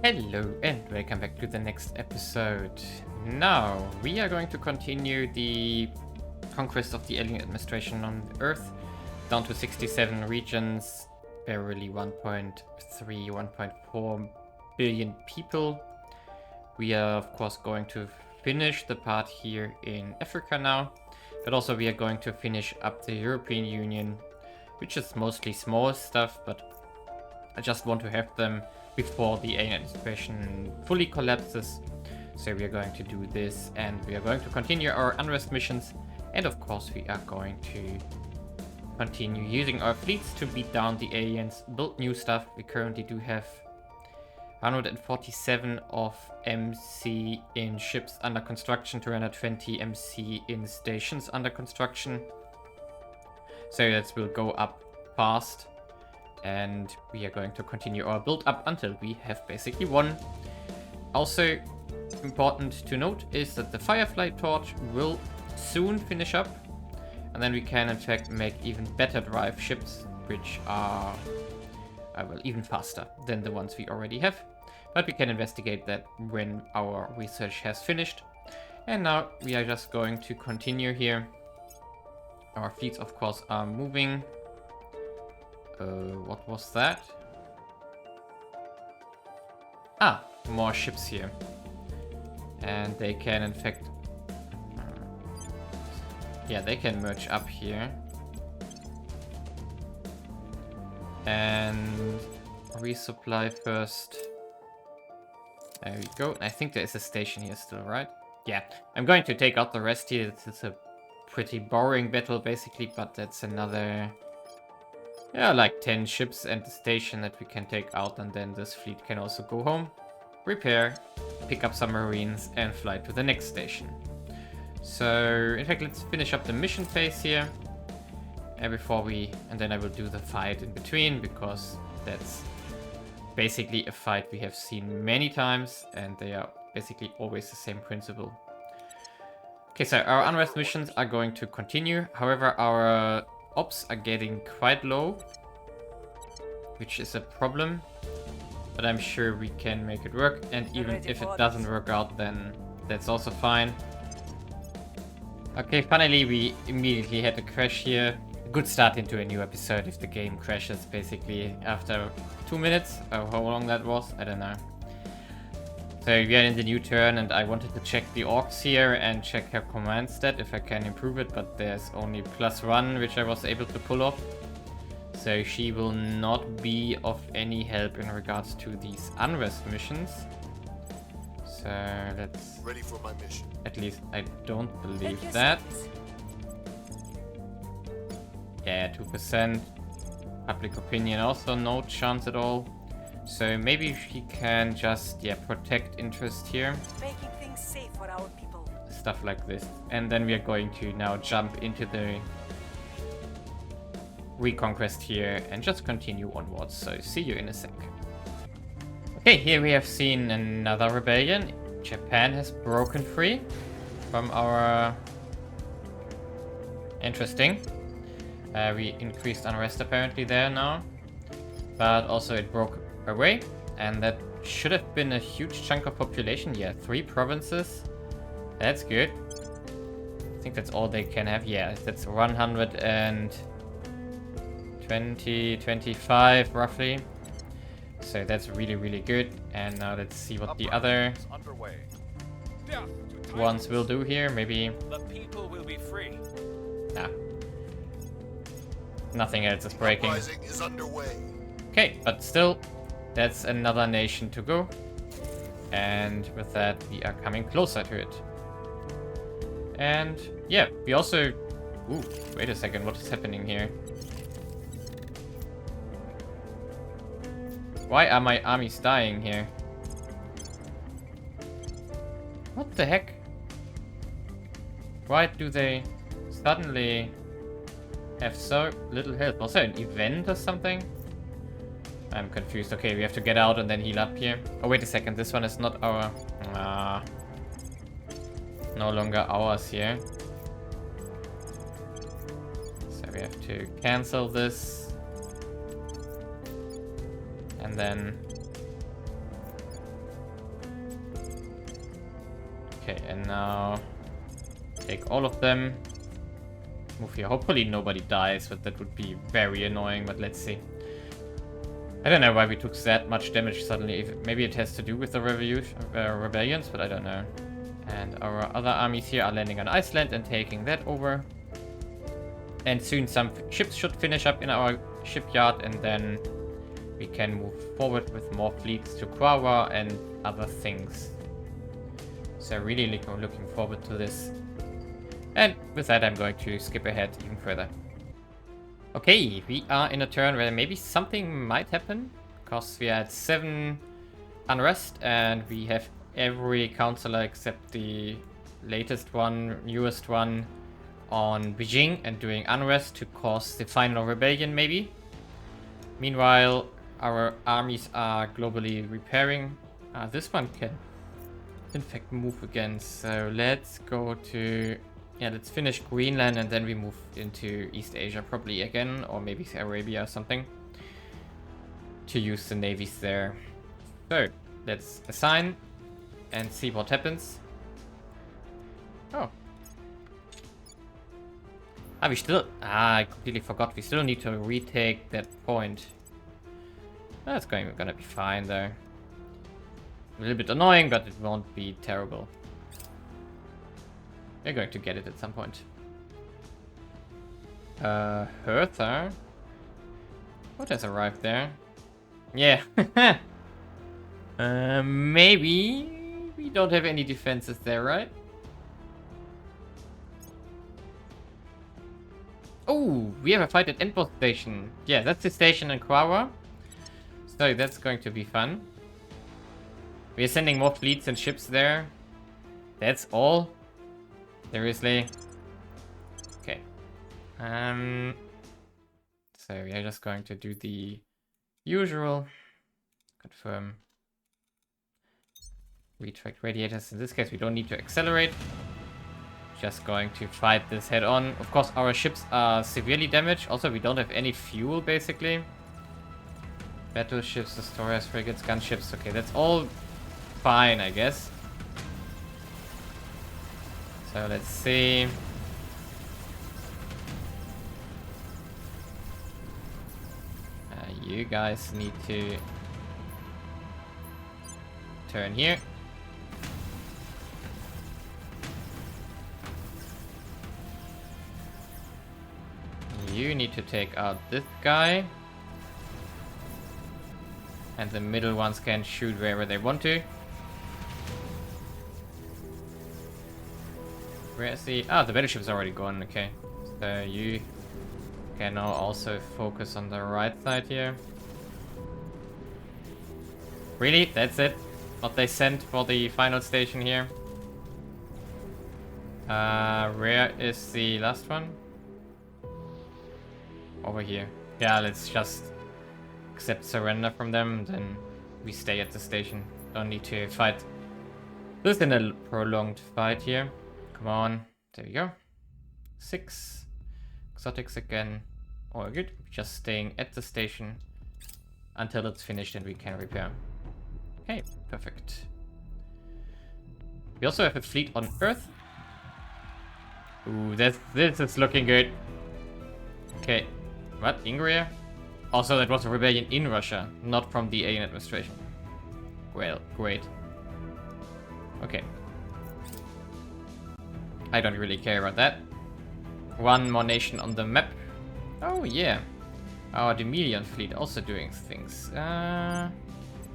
Hello and welcome back to the next episode. Now, we are going to continue the conquest of the alien administration on Earth, down to 67 regions, barely 1.3, 1.4 billion people. We are, of course, going to finish the part here in Africa now, but also we are going to finish up the European Union, which is mostly small stuff, but I just want to have them before the alien administration fully collapses. So we are going to do this, and we are going to continue our unrest missions, and of course we are going to continue using our fleets to beat down the aliens, build new stuff. We currently do have 147 of MC in ships under construction, 220 MC in stations under construction. So that will go up fast. And we are going to continue our build up until we have basically won. Also important to note is that the Firefly torch will soon finish up, and then we can in fact make even better drive ships, which are well, even faster than the ones we already have. But we can investigate that when our research has finished. And now we are just going to continue here. Our fleets of course are moving. What was that? Ah, more ships here. And they can, in fact... yeah, they can merge up here. And resupply first. There we go. I think there is a station here still, right? Yeah, I'm going to take out the rest here. It's a pretty boring battle, basically, but that's another... yeah, like 10 ships and the station that we can take out, and then this fleet can also go home, repair, pick up some marines, and fly to the next station. So, in fact, let's finish up the mission phase here. And then I will do the fight in between, because that's basically a fight we have seen many times, and they are basically always the same principle. Okay, so our unrest missions are going to continue. However, our ops are getting quite low, which is a problem, but I'm sure we can make it work, and even if it doesn't work out, then that's also fine. Okay, finally we immediately had a crash here. A good start into a new episode if the game crashes basically after 2 minutes, or how long that was, I don't know. So we are in the new turn, and I wanted to check the orcs here and check her command stat if I can improve it, but there's only +1, which I was able to pull off. So she will not be of any help in regards to these unrest missions. So let's... ready for my mission. At least I don't believe that. Yeah, 2%. Public opinion also no chance at all. So maybe she can just, yeah, protect interest here. Making things safe for our people. Stuff like this. And then we are going to now jump into the reconquest here and just continue onwards. So see you in a sec. Okay, here we have seen another rebellion. Japan has broken free from our... interesting. We increased unrest apparently there now. But also it broke away, and that should have been a huge chunk of population. Yeah, 3 provinces. That's good. I think that's all they can have. Yeah, that's 120, 25 roughly. So that's really, really good. And now let's see what the other ones will do here. Maybe... the people will be free. nah. Nothing else is breaking. Uprising is underway. Okay, but still, that's another nation to go. And with that, we are coming closer to it. And yeah, we also... ooh, wait a second, what is happening here? Why are my armies dying here? What the heck? Why do they suddenly have so little health? Was there an event or something? I'm confused. Okay, we have to get out and then heal up here. Oh, wait a second. This one is not our... no longer ours here. So we have to cancel this. And then Okay, and now take all of them. Move here. Hopefully nobody dies, but that would be very annoying, but let's see. I don't know why we took that much damage suddenly. Maybe it has to do with the rebellions, but I don't know. And our other armies here are landing on Iceland and taking that over. And soon some ships should finish up in our shipyard, and then we can move forward with more fleets to Quawa and other things. So really looking forward to this. And with that, I'm going to skip ahead even further. Okay, we are in a turn where maybe something might happen, because we had 7 unrest and we have every councillor except the latest one, newest one, on Beijing and doing unrest to cause the final rebellion maybe. Meanwhile, our armies are globally repairing. This one can in fact move again, so let's go to... Yeah, let's finish Greenland and then we move into East Asia probably again, or maybe Arabia or something, to use the navies there. So, let's assign and see what happens. Oh. We still... I completely forgot. We still need to retake that point. That's gonna be fine though. A little bit annoying, but it won't be terrible. We're going to get it at some point. Hertha? What has arrived there? Yeah. Maybe we don't have any defenses there, right? Oh, we have a fight at Endpost Station. Yeah, that's the station in Quawa. So that's going to be fun. We are sending more fleets and ships there. That's all? Seriously? Okay. So we are just going to do the usual. Confirm. Retract radiators. In this case, we don't need to accelerate. Just going to fight this head on. Of course, our ships are severely damaged. Also, we don't have any fuel, basically. Battleships, destroyers, frigates, gunships. Okay, that's all fine, I guess. So let's see. You guys need to turn here. You need to take out this guy. And the middle ones can shoot wherever they want to. Where is the... Ah, the battleship is already gone, okay. So you can now also focus on the right side here. Really? That's it? What they sent for the final station here? Where is the last one? Over here. Yeah, let's just accept surrender from them, then we stay at the station. Don't need to fight. This is a prolonged fight here. Come on. There we go. 6. Exotics again. All good. Just staying at the station until it's finished and we can repair. Okay, perfect. We also have a fleet on Earth. Ooh, this is looking good. Okay. What? Ingria? Also, that was a rebellion in Russia, not from the alien administration. Well, great. Okay. I don't really care about that. One more nation on the map. Oh, yeah. Our Demelian fleet also doing things. Can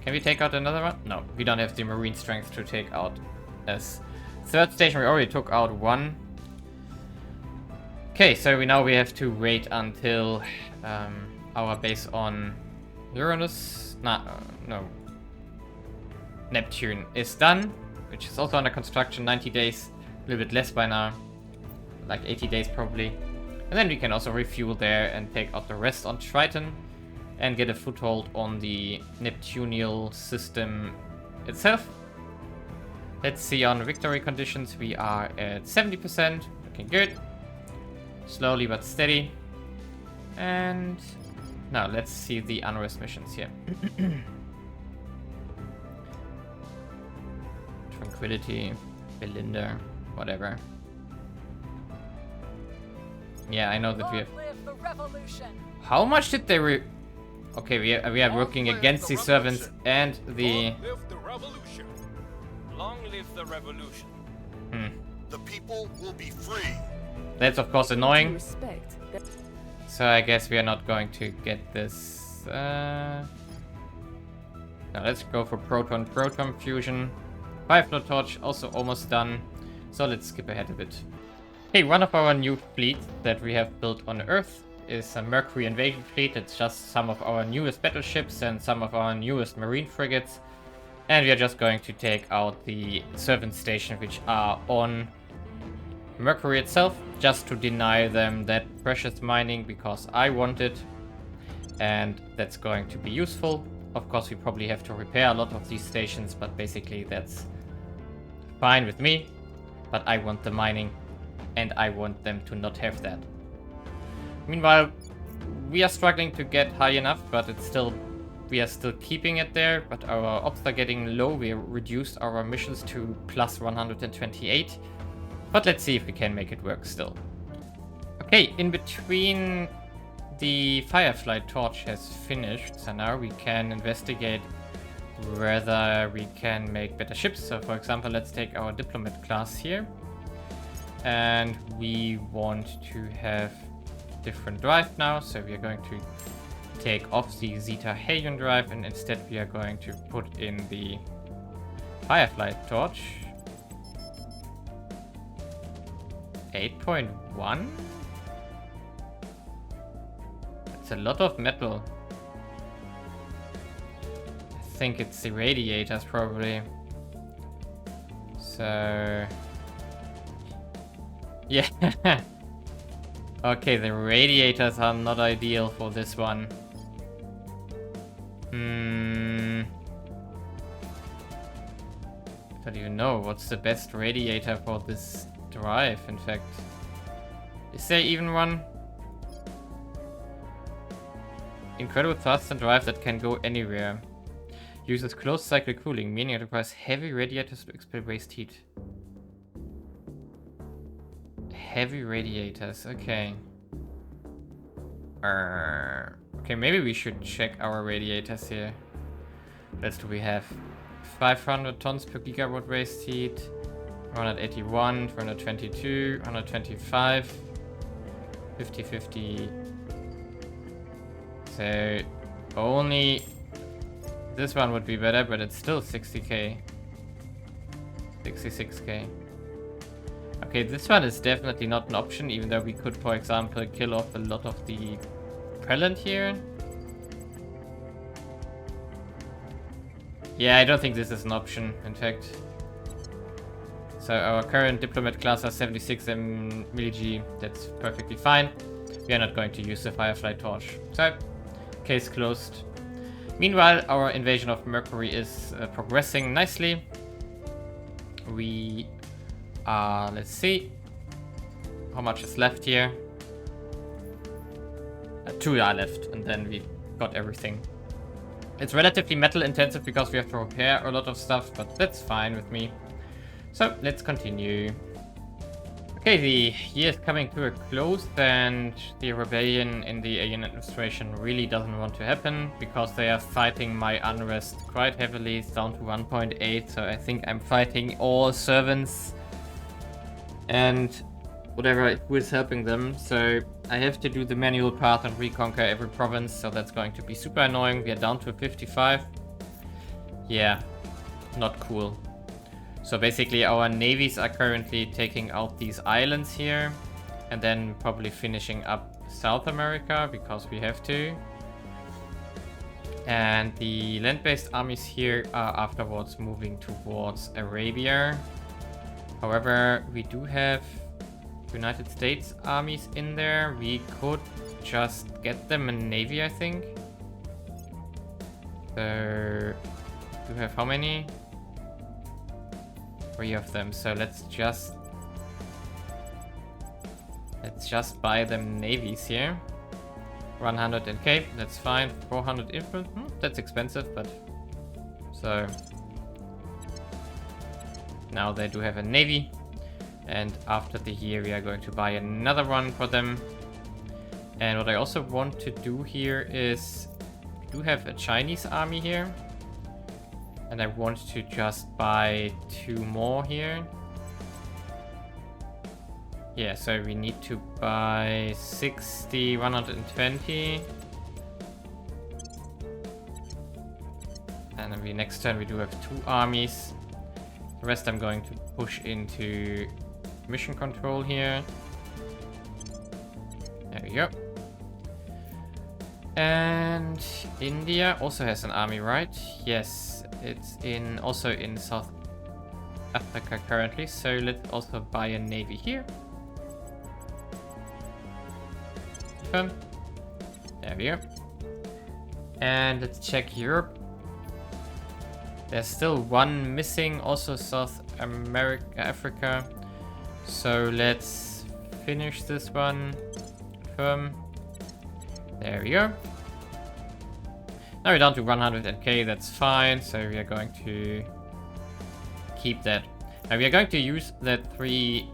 we take out another one? No, we don't have the marine strength to take out as third station. We already took out one. Okay, so now we have to wait until our base on Uranus, no, Neptune is done, which is also under construction. 90 days, a little bit less by now, like 80 days probably. And then we can also refuel there and take out the rest on Triton and get a foothold on the Neptunial system itself. Let's see on victory conditions. We are at 70%, looking good. Slowly but steady. And now let's see the unrest missions here. Tranquility. Belinda, whatever. Yeah, I know that we have... live the revolution. How much did they Okay, we are working against the servants and the... Long live the revolution. Long live the revolution. The people will be free. That's of course annoying. Respect. So I guess we are not going to get this. Now let's go for proton fusion. Fireflow torch also almost done. So let's skip ahead a bit. Hey, one of our new fleets that we have built on Earth is a Mercury invasion fleet. It's just some of our newest battleships and some of our newest marine frigates. And we are just going to take out the servant station which are on Mercury itself, just to deny them that precious mining because I want it. And that's going to be useful. Of course, we probably have to repair a lot of these stations, but basically that's fine with me. But I want the mining, and I want them to not have that. Meanwhile, we are struggling to get high enough, but it's still... we are still keeping it there, but our ops are getting low. We reduced our missions to plus 128. But let's see if we can make it work still. Okay, in between the Firefly torch has finished, so now we can investigate whether we can make better ships. So for example, let's take our Diplomat class here. And we want to have different drive now, so we are going to take off the Zeta Helion drive and instead we are going to put in the Firefly torch. 8.1? That's a lot of metal. I think it's the radiators probably. So... yeah. Okay, the radiators are not ideal for this one. I don't even know what's the best radiator for this drive, in fact. Is there even one? Incredible thrust and drive that can go anywhere. Uses closed cycle cooling, meaning it requires heavy radiators to expel waste heat. Heavy radiators, okay. Okay, maybe we should check our radiators here. What else do we have? 500 tons per gigawatt waste heat. 181, 422, 125, 50-50. So only this one would be better, but it's still 60k. 66k. Okay, this one is definitely not an option, even though we could, for example, kill off a lot of the propellant here. Yeah, I don't think this is an option, in fact. So our current Diplomat class are 76 milli-G. That's perfectly fine. We are not going to use the Firefly torch. So, case closed. Meanwhile, our invasion of Mercury is progressing nicely. We are, let's see, how much is left here. 2 are left, and then we got everything. It's relatively metal intensive because we have to repair a lot of stuff, but that's fine with me. So let's continue. Okay, the year is coming to a close, and the rebellion in the alien administration really doesn't want to happen because they are fighting my unrest quite heavily. It's down to 1.8, so I think I'm fighting all servants and whatever who is helping them. So I have to do the manual path and reconquer every province, so that's going to be super annoying. We are down to 55. Yeah, not cool. So basically our navies are currently taking out these islands here and then probably finishing up South America because we have to. And the land-based armies here are afterwards moving towards Arabia. However, we do have United States armies in there. We could just get them a navy, I think. So, do we have how many? 3 of them. So let's just buy them navies here. 100k, that's fine. 400 infantry, that's expensive, but so Now they do have a navy. And after the year we are going to buy another one for them. And what I also want to do here is, we do have a Chinese army here. And I want to just buy 2 more here. Yeah, so we need to buy 60, 120. And then next turn we do have 2 armies. The rest I'm going to push into mission control here. There we go. And India also has an army, right? Yes, it's also in South Africa currently. So let's also buy a navy here. Confirm. There we go. And let's check Europe. There's still 1 missing, also South Africa. So let's finish this one. Confirm. There we go. Now we're down to 100k, that's fine. So we are going to keep that. Now we are going to use the 3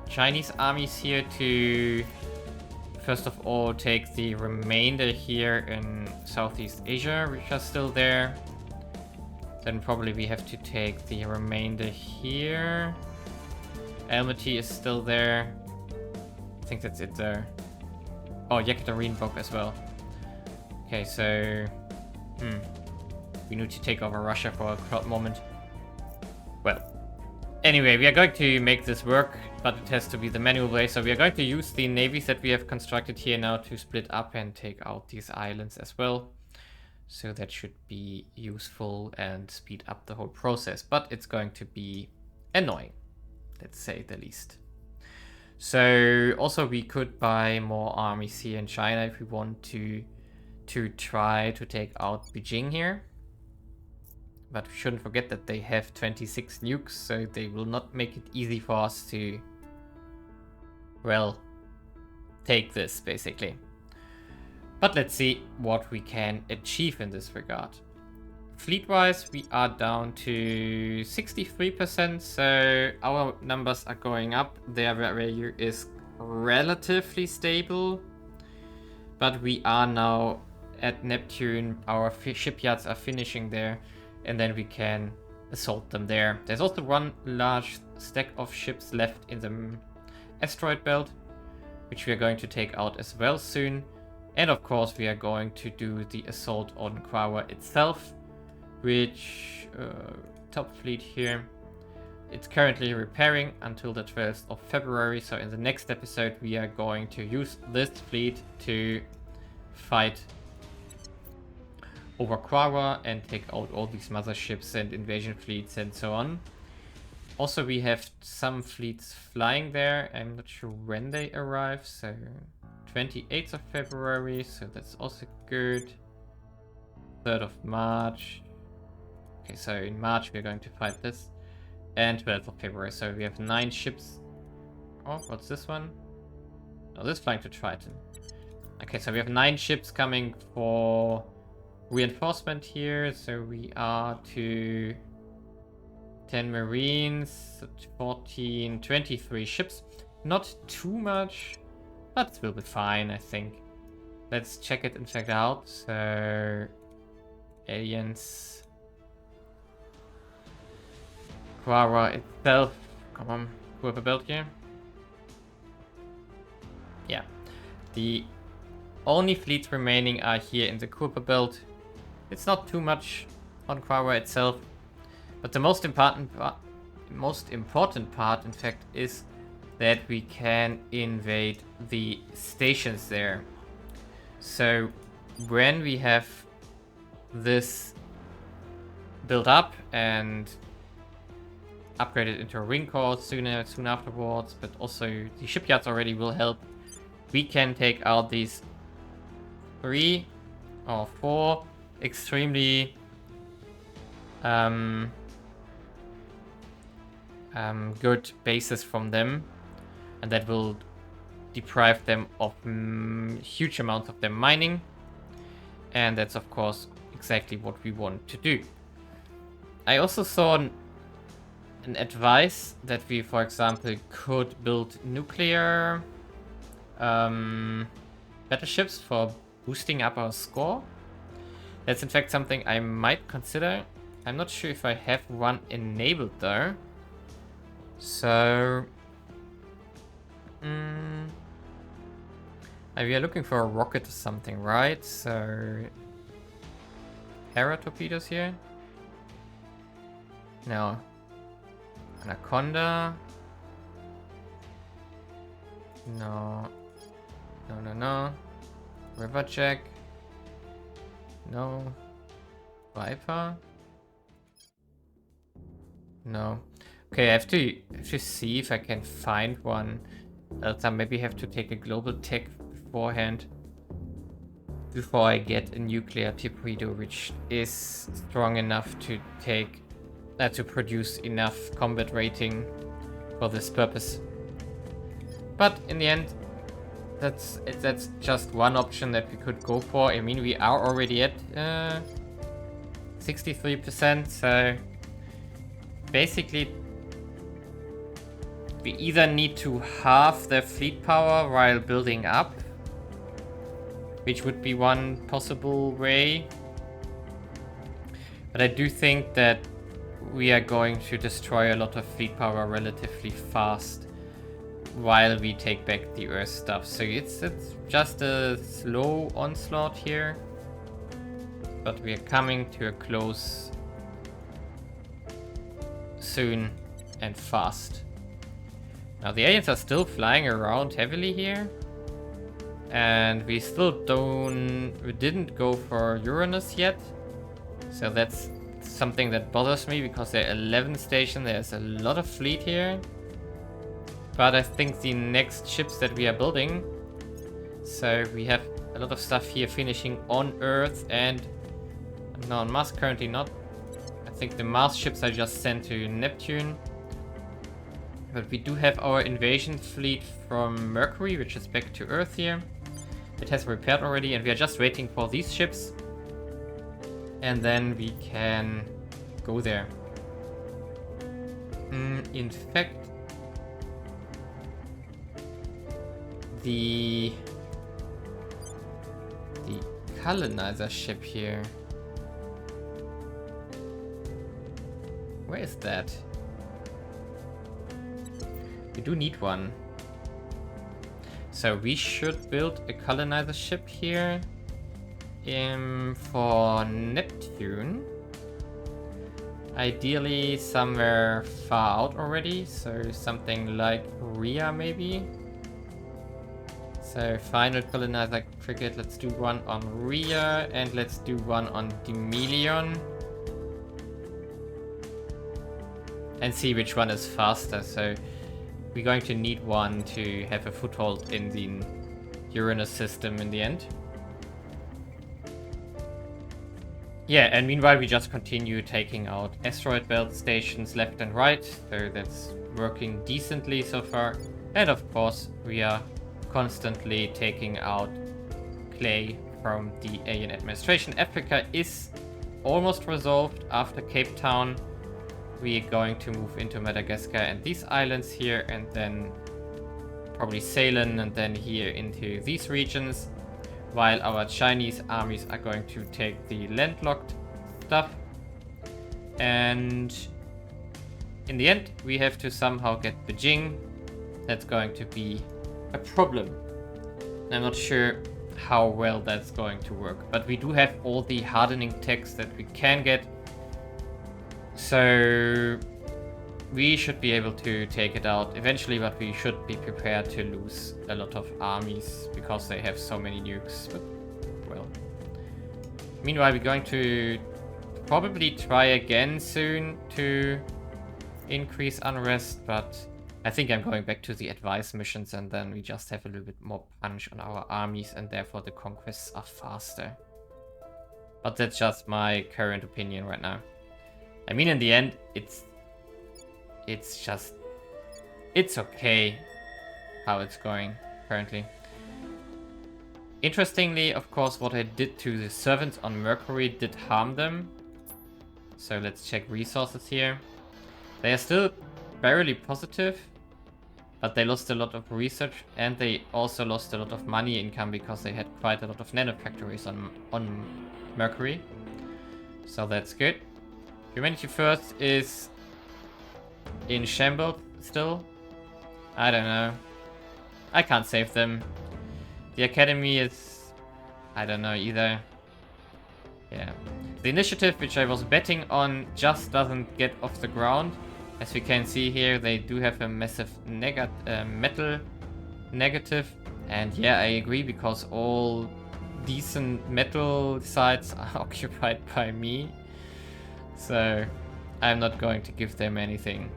Chinese armies here to first of all take the remainder here in Southeast Asia, which are still there. Then probably we have to take the remainder here. Almaty is still there. I think that's it there. Oh, Yekaterinburg as well. Okay, so... we need to take over Russia for a short moment. Well, anyway, we are going to make this work, but it has to be the manual way. So we are going to use the navies that we have constructed here now to split up and take out these islands as well. So that should be useful and speed up the whole process. But it's going to be annoying, let's say the least. So also we could buy more armies here in China if we want to try to take out Beijing here. But we shouldn't forget that they have 26 nukes, so they will not make it easy for us to, well, take this basically. But let's see what we can achieve in this regard. Fleet-wise, we are down to 63%, so our numbers are going up. Their value is relatively stable. But we are now at Neptune. Our shipyards are finishing there, and then we can assault them there. There's also 1 large stack of ships left in the asteroid belt, which we are going to take out as well soon. And of course, we are going to do the assault on Quawa itself, which top fleet here. It's currently repairing until the 12th of February. So in the next episode, we are going to use this fleet to fight over Quawa and take out all these motherships and invasion fleets and so on. Also, we have some fleets flying there. I'm not sure when they arrive. So 28th of February, so that's also good. 3rd of March. Okay, so in March we're going to fight this. And 12th of February, so we have 9 ships. Oh, what's this one? Oh, this is flying to Triton. Okay, so we have 9 ships coming for reinforcement here. So we are to 10 Marines, 14, 23 ships. Not too much, but it will be fine, I think. Let's check it and check it out. So, aliens. Quara itself. Come on, who have a belt here? Yeah. The only fleets remaining are here in the Kuiper belt. It's not too much on Quara itself. But the most important part, in fact, is that we can invade the stations there. So when we have this built up and upgraded into a ring core soon afterwards, but also the shipyards already will help, we can take out these 3 or 4 extremely good bases from them, and that will deprive them of huge amounts of their mining, and that's of course exactly what we want to do. I also saw an advice that we, for example, could build nuclear battleships for boosting up our score. That's in fact something I might consider. I'm not sure if I have one enabled though. So... we are looking for a rocket or something, right? So... Terra torpedoes here? No. Anaconda? No. No. Riverjack? No. Viper? No. Okay, I have to see if I can find one. Else I maybe have to take a global tech beforehand. Before I get a nuclear torpedo, which is strong enough to take... to produce enough combat rating for this purpose. But in the end, that's just one option that we could go for. I mean, we are already at 63%, so basically we either need to halve their fleet power while building up, which would be one possible way. But I do think that we are going to destroy a lot of fleet power relatively fast while we take back the Earth stuff. So it's just a slow onslaught here. But we are coming to a close soon and fast. Now the aliens are still flying around heavily here. And we didn't go for Uranus yet. So that's something that bothers me because there are 11 stations. There's a lot of fleet here. But I think the next ships that we are building, so we have a lot of stuff here finishing on Earth and no, on Mars currently not. I think the Mars ships are just sent to Neptune. But we do have our invasion fleet from Mercury, which is back to Earth here. It has repaired already and we are just waiting for these ships. And then we can go there. In fact, the colonizer ship here. Where is that? We do need one. So we should build a colonizer ship here for Neptune. Ideally somewhere far out already, so something like Rhea maybe. So final colonizer frigate, let's do one on Rhea and let's do one on Demelion. And see which one is faster. So we're going to need one to have a foothold in the Uranus system in the end. Yeah, and meanwhile we just continue taking out asteroid belt stations left and right. So that's working decently so far. And of course we are constantly taking out clay from the alien administration. Africa is almost resolved after Cape Town. We are going to move into Madagascar and these islands here, and then probably Ceylon, and then here into these regions, while our Chinese armies are going to take the landlocked stuff. And in the end, we have to somehow get Beijing. That's going to be a problem. I'm not sure how well that's going to work, but we do have all the hardening techs that we can get. So we should be able to take it out eventually, but we should be prepared to lose a lot of armies because they have so many nukes. But, well. Meanwhile, we're going to probably try again soon to increase unrest, but I think I'm going back to the advice missions and then we just have a little bit more punch on our armies and therefore the conquests are faster. But that's just my current opinion right now. I mean, in the end, it's okay how it's going currently. Interestingly, of course, what I did to the servants on Mercury did harm them. So let's check resources here. They are still barely positive, but they lost a lot of research, and they also lost a lot of money income because they had quite a lot of nanofactories on Mercury. So that's good. Humanity First is in shambles still. I don't know. I can't save them. The Academy is... I don't know either. Yeah. The initiative, which I was betting on, just doesn't get off the ground. As we can see here, they do have a massive metal negative. And yeah, I agree, because all decent metal sites are occupied by me. So I'm not going to give them anything.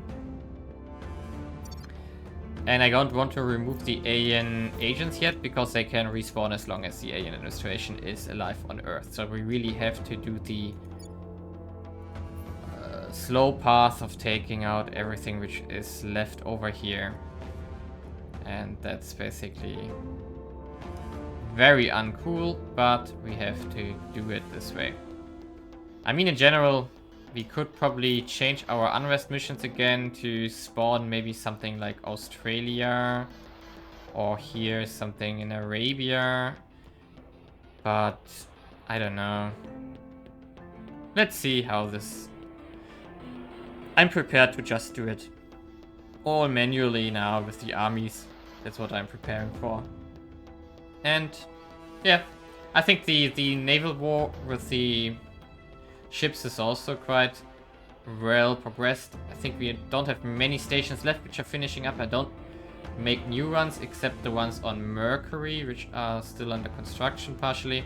And I don't want to remove the alien agents yet, because they can respawn as long as the alien administration is alive on Earth. So we really have to do the slow path of taking out everything which is left over here. And that's basically very uncool, but we have to do it this way. I mean, in general, we could probably change our unrest missions again to spawn maybe something like Australia, or here something in Arabia, but I don't know. Let's see how this... I'm prepared to just do it all manually now with the armies. That's what I'm preparing for. And yeah, I think the naval war with the ships is also quite well progressed. I think we don't have many stations left which are finishing up. I don't make new runs except the ones on Mercury, which are still under construction partially.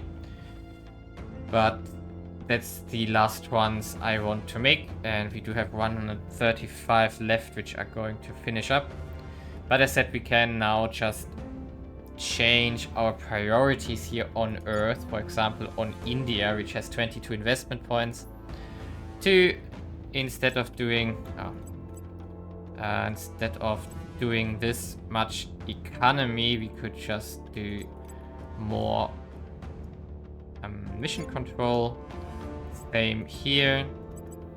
But that's the last ones I want to make, and we do have 135 left which are going to finish up. But as said, we can now just change our priorities here on Earth, for example on India, which has 22 investment points, to instead of doing this much economy, we could just do more mission control. Same here,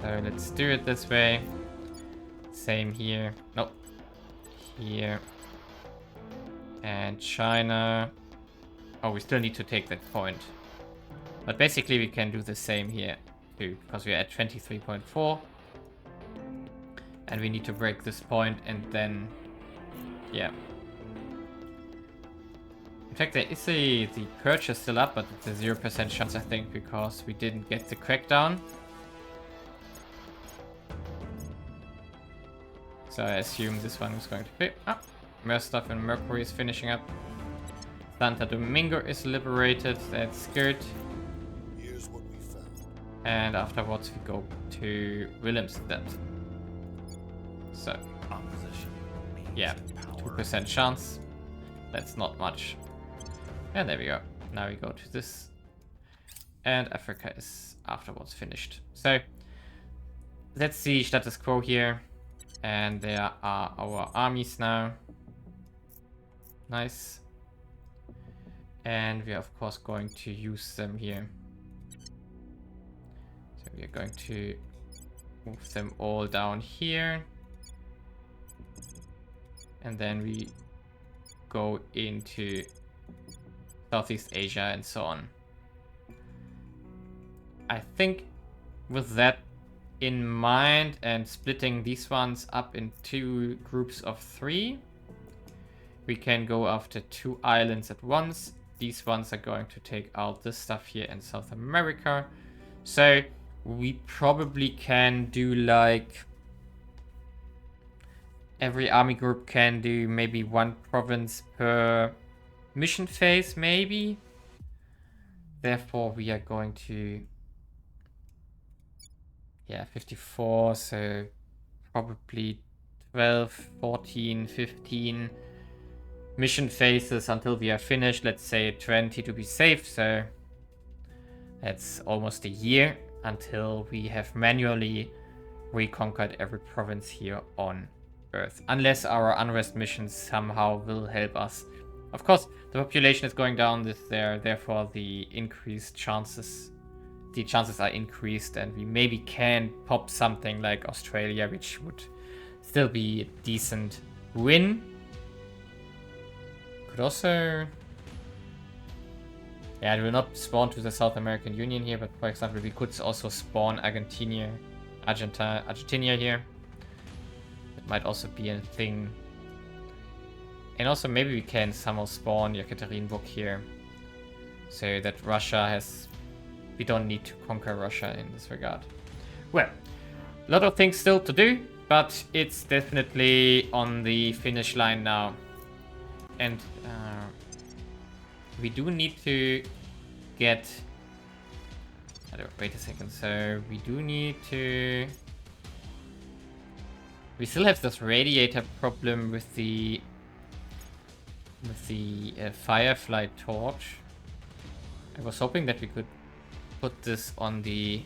so let's do it this way. Same here, nope, here. And China. Oh, we still need to take that point. But basically we can do the same here too, because we're at 23.4. And we need to break this point, and then... yeah. In fact, there is the purge is still up, but it's a 0% chance, I think, because we didn't get the crackdown. So I assume this one is going to be... ah! More stuff in Mercury is finishing up. Santa Domingo is liberated. That's good. Here's what we found. And afterwards we go to Willemstad. So, yeah, 2% chance. That's not much. And there we go. Now we go to this. And Africa is afterwards finished. So, that's the status quo here. And there are our armies now. Nice. And we are of course going to use them here. So we are going to move them all down here. And then we go into Southeast Asia and so on. I think with that in mind and splitting these ones up in 2 groups of 3, we can go after 2 islands at once. These ones are going to take out this stuff here in South America. So we probably can do like... every army group can do maybe 1 province per mission phase, maybe. Therefore we are going to... yeah, 54, so probably 12, 14, 15... mission phases until we are finished. Let's say 20 to be safe, so that's almost a year until we have manually reconquered every province here on Earth, unless our unrest missions somehow will help us. Of course, the population is going down this there, therefore the increased chances the chances are increased, and we maybe can pop something like Australia, which would still be a decent win. Could also... Yeah, it will not spawn to the South American Union here, but for example, we could also spawn Argentina here. It might also be a thing. And also maybe we can somehow spawn Yekaterinburg here. So that Russia has... We don't need to conquer Russia in this regard. Well, a lot of things still to do, but it's definitely on the finish line now. And we do need to get... Wait a second, so we do need to... We still have this radiator problem with the Firefly torch. I was hoping that we could put this on the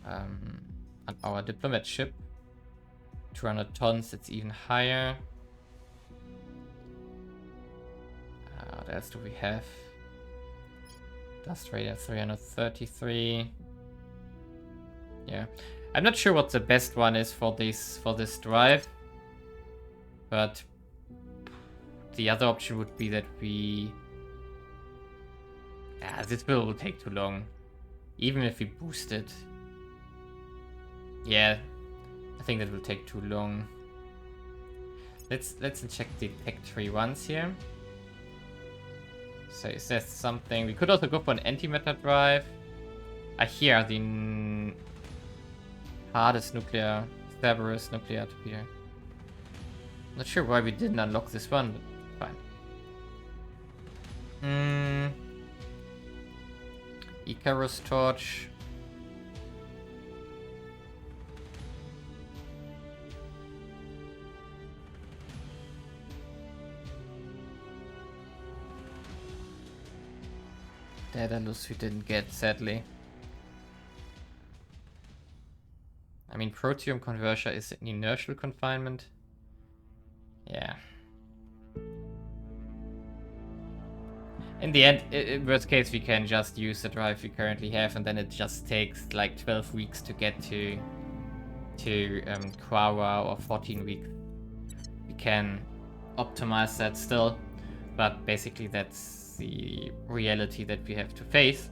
on our diplomat ship. 200 tons, it's even higher. What else do we have? Dust radius 333. Yeah, I'm not sure what the best one is for this drive, but the other option would be that we... Yeah, this will take too long, even if we boost it. Yeah, I think that will take too long. Let's check the tech tree once here. So is there something... We could also go for an antimatter drive. Here are the hardest nuclear, Cerberus nuclear torpedo. Not sure why we didn't unlock this one, but fine. Icarus torch. Daedalus we didn't get, sadly. I mean, protium converter is an inertial confinement. Yeah. In the end, in worst case, we can just use the drive we currently have, and then it just takes like 12 weeks to get to Quawa, or 14 weeks. We can optimize that still, but basically that's the reality that we have to face.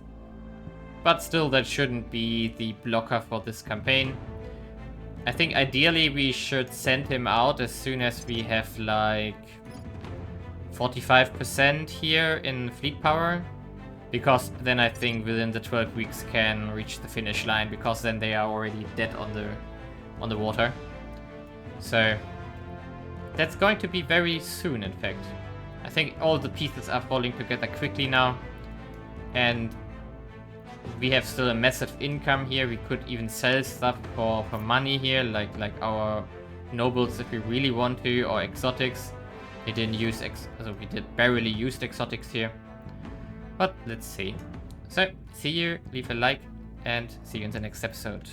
But still, that shouldn't be the blocker for this campaign. I think ideally we should send him out as soon as we have like 45% here in fleet power, because then I think within the 12 weeks can reach the finish line, because then they are already dead on the water. So that's going to be very soon, in fact. I think all the pieces are falling together quickly now, and we have still a massive income here. We could even sell stuff for money here, like our nobles if we really want to, or exotics. We didn't use we did barely used exotics here, but let's see. So see you, leave a like, and see you in the next episode.